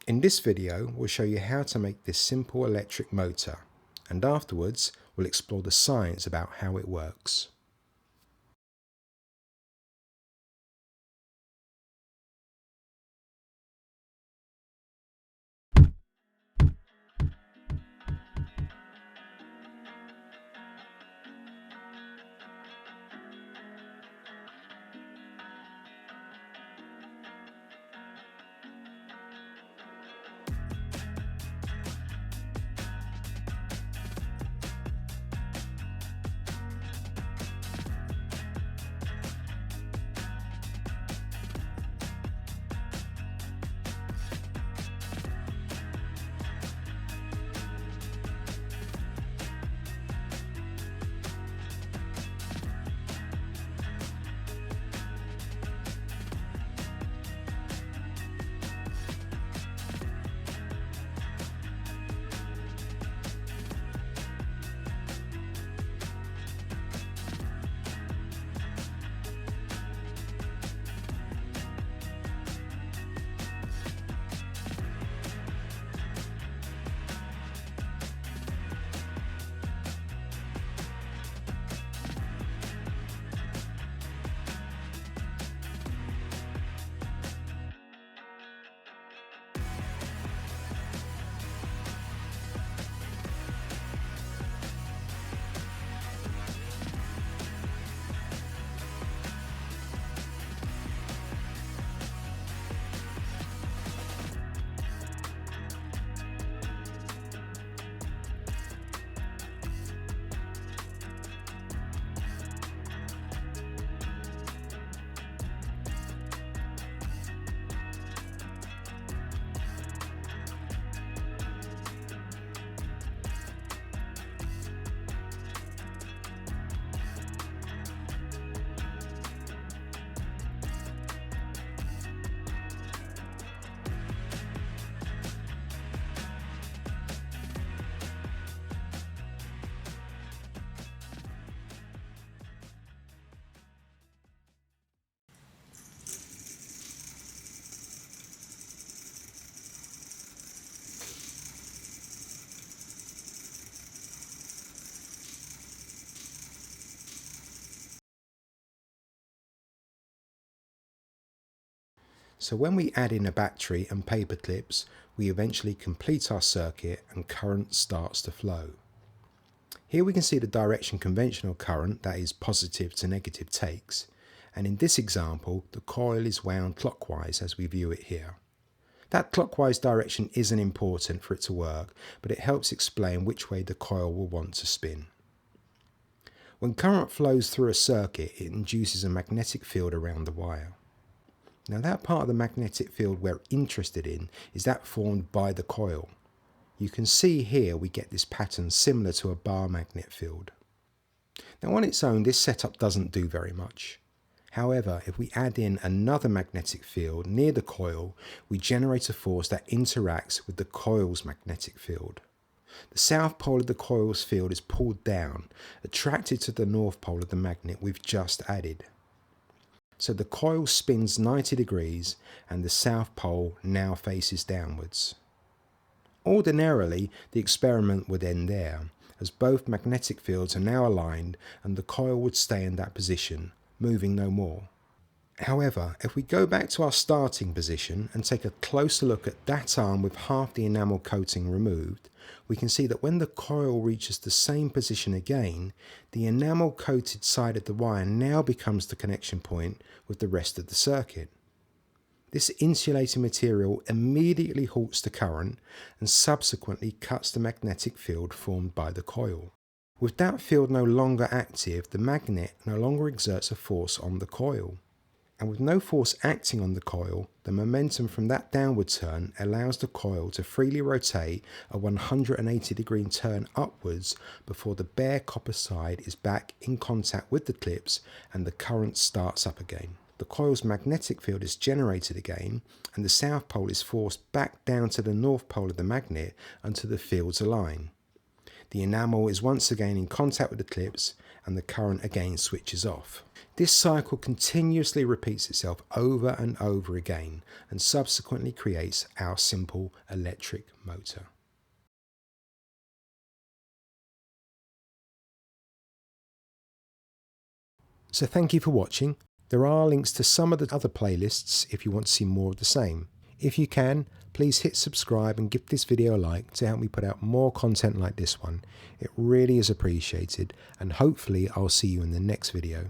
In this video, we'll show you how to make this simple electric motor, and afterwards we'll explore the science about how it works. So when we add in a battery and paper clips, we eventually complete our circuit and current starts to flow. Here we can see the direction conventional current, that is positive to negative, takes, and in this example the coil is wound clockwise as we view it here. That clockwise direction isn't important for it to work, but it helps explain which way the coil will want to spin. When current flows through a circuit, it induces a magnetic field around the wire. Now that part of the magnetic field we're interested in is that formed by the coil. You can see here we get this pattern similar to a bar magnet field. Now on its own this setup doesn't do very much. However, if we add in another magnetic field near the coil, we generate a force that interacts with the coil's magnetic field. The south pole of the coil's field is pulled down, attracted to the north pole of the magnet we've just added. So the coil spins 90 degrees and the south pole now faces downwards. Ordinarily, the experiment would end there, as both magnetic fields are now aligned and the coil would stay in that position, moving no more. However, if we go back to our starting position and take a closer look at that arm with half the enamel coating removed, we can see that when the coil reaches the same position again, the enamel coated side of the wire now becomes the connection point with the rest of the circuit. This insulating material immediately halts the current and subsequently cuts the magnetic field formed by the coil. With that field no longer active, the magnet no longer exerts a force on the coil. And with no force acting on the coil, the momentum from that downward turn allows the coil to freely rotate a 180-degree turn upwards before the bare copper side is back in contact with the clips and the current starts up again. The coil's magnetic field is generated again and the south pole is forced back down to the north pole of the magnet until the fields align. The enamel is once again in contact with the clips and the current again switches off. This cycle continuously repeats itself over and over again and subsequently creates our simple electric motor. So thank you for watching. There are links to some of the other playlists if you want to see more of the same. If you can, please hit subscribe and give this video a like to help me put out more content like this one. It really is appreciated, and hopefully I'll see you in the next video.